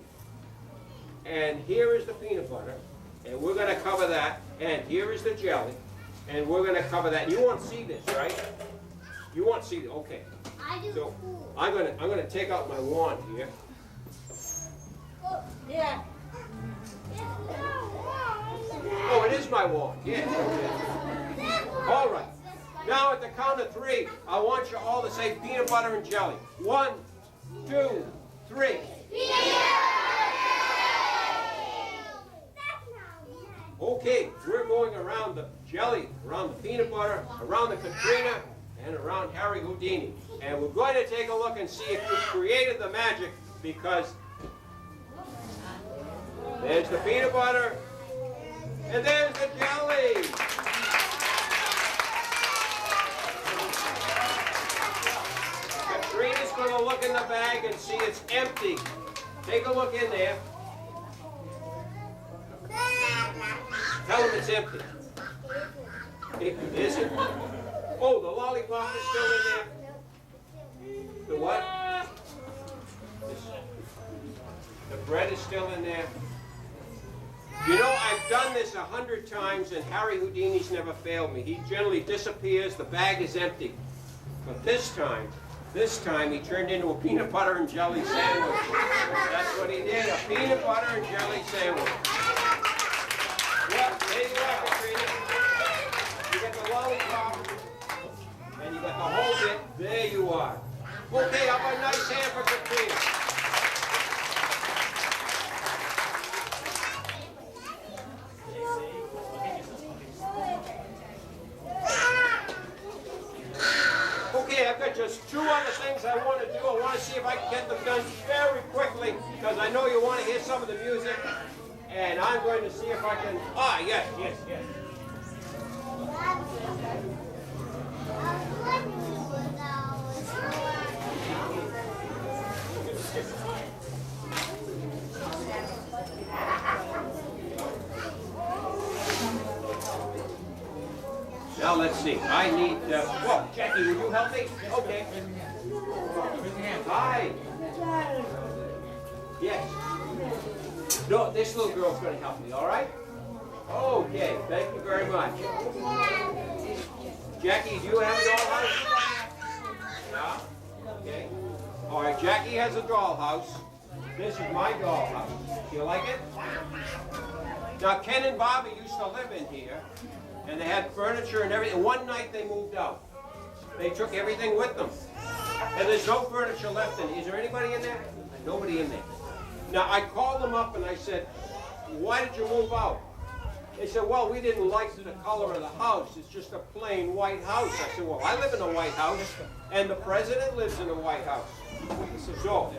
And here is the peanut butter, and we're going to cover that. And here is the jelly, and we're going to cover that. You won't see this, right? You won't see it. Okay. So I'm going to take out my wand here. Yeah. Oh, it is my wand. Yes. Okay. All right. Now at the count of 3, I want you all to say peanut butter and jelly. 1, 2, 3. Okay, we're going around the jelly, around the peanut butter, around the Katrina, and around Harry Houdini. And we're going to take a look and see if you created the magic, because there's the peanut butter, and there's the jelly. Katrina's going to look in the bag and see it's empty. Take a look in there. Tell them it's empty. It isn't. Oh, the lollipop is still in there. The what? The bread is still in there. You know, I've done this 100 times, and Harry Houdini's never failed me. He generally disappears. The bag is empty. But this time he turned into a peanut butter and jelly sandwich. That's what he did, a peanut butter and jelly sandwich. Yep, there you are, Katrina. You got the lollipop, and you got the whole bit. There you are. Okay, how about a nice hand for Katrina? Okay, I've got just 2 other things I want to do. I want to see if I can get them done very quickly, because I know you want to hear some of the music. And I'm going to see if I can, yes. Now let's see, I need, whoa, Jackie, will you help me? Okay. Hi. Yes. No, this little girl's going to help me, all right? Okay, thank you very much. Jackie, do you have a dollhouse? Yeah? Okay. All right, Jackie has a dollhouse. This is my dollhouse. Do you like it? Now, Ken and Bobby used to live in here, and they had furniture and everything. One night they moved out. They took everything with them. And there's no furniture left in it. Is there anybody in there? Nobody in there. Now, I called them up and I said, why did you move out? They said, well, we didn't like the color of the house. It's just a plain white house. I said, well, I live in a white house, and the president lives in a white house. So,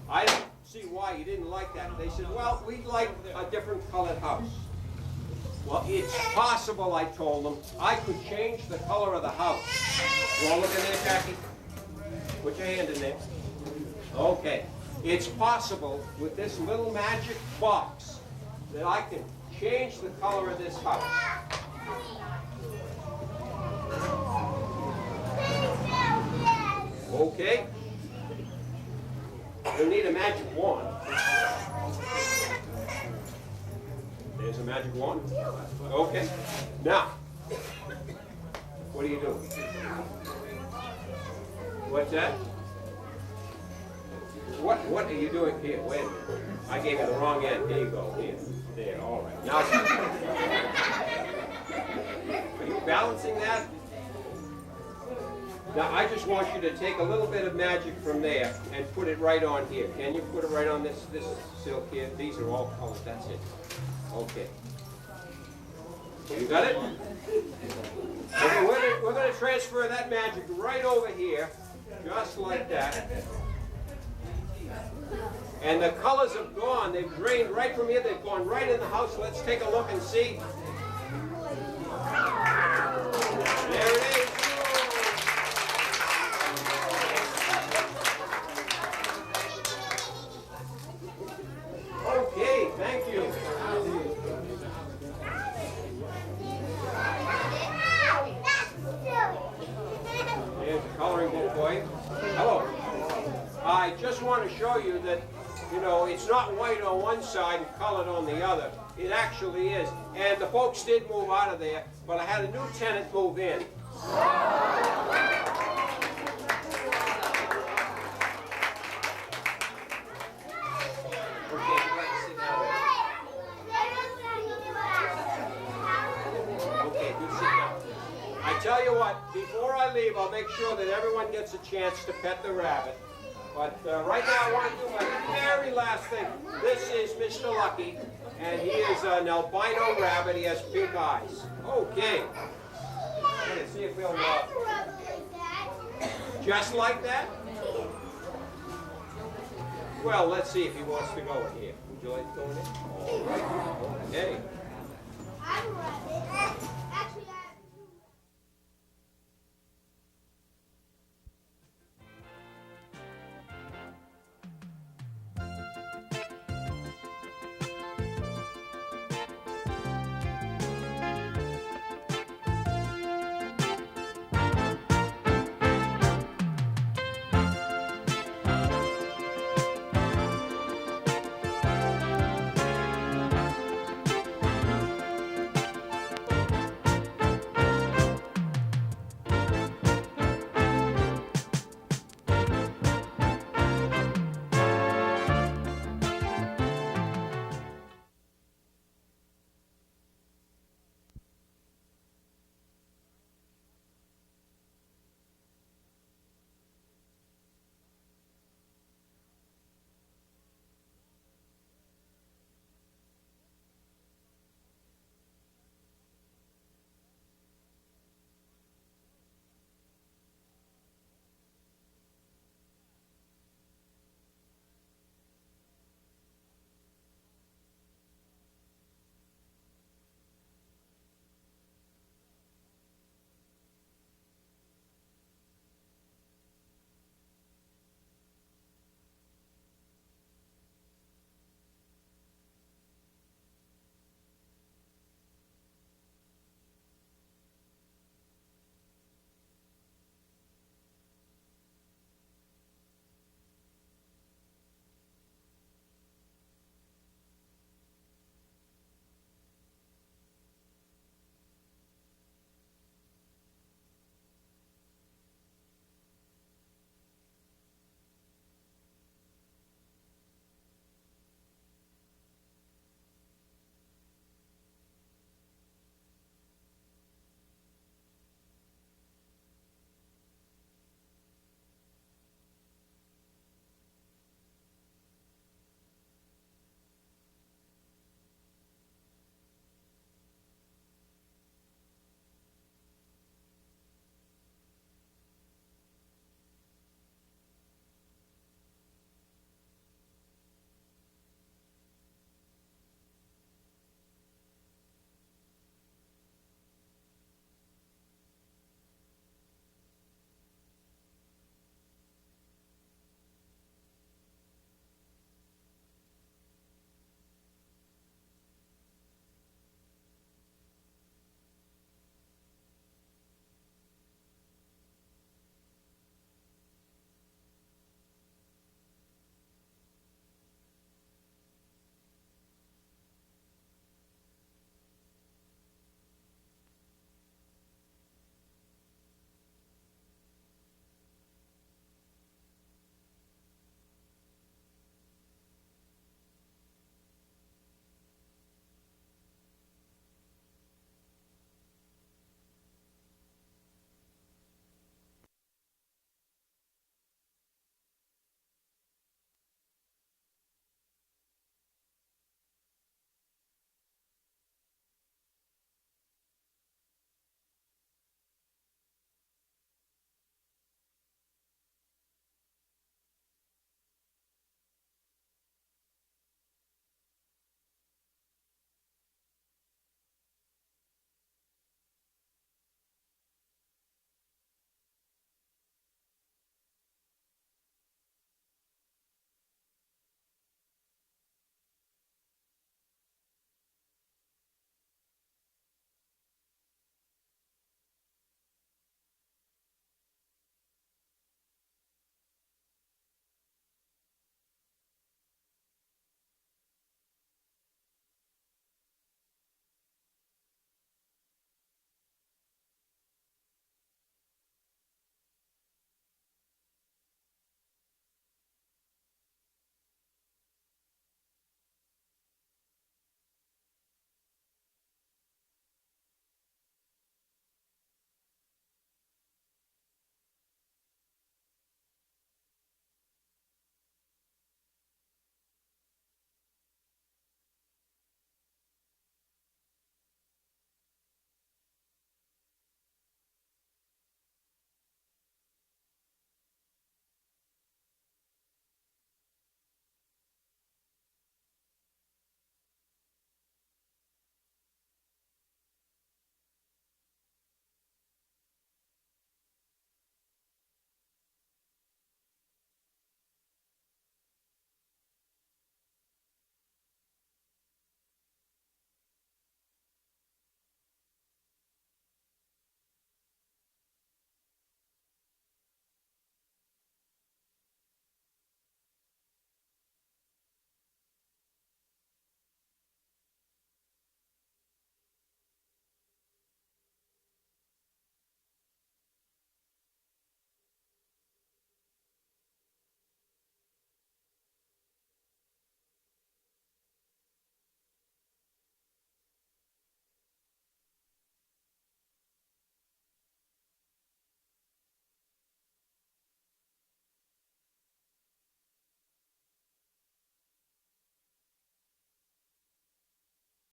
I didn't see why you didn't like that. They said, well, we'd like a different colored house. Well, it's possible, I told them, I could change the color of the house. You want to look in there, Jackie? Put your hand in there. Okay. It's possible with this little magic box that I can change the color of this house. Okay. You'll need a magic wand. There's a magic wand. Okay. Now, what are you doing? What's that? What are you doing here? Wait a minute. I gave you the wrong end. Here you go. Here. There. All right. Now, are you balancing that? Now, I just want you to take a little bit of magic from there and put it right on here. Can you put it right on this silk here? These are all colored. That's it. Okay. You got it? Okay, we're going to transfer that magic right over here, just like that. And the colors have gone. They've drained right from here. They've gone right in the house. Let's take a look and see. There it is. Okay, thank you. Here's a coloring book for you. Hello. I just want to show you that, you know, it's not white on one side and colored on the other. It actually is. And the folks did move out of there, but I had a new tenant move in. I tell you what, before I leave, I'll make sure that everyone gets a chance to pet the rabbit. But right now, I want to do my very last thing. This is Mr. Lucky, and he is an albino rabbit. He has pink eyes. Okay. Let's see if we'll just like that? Well, let's see if he wants to go in here. Would you like to go in here? All right. Okay.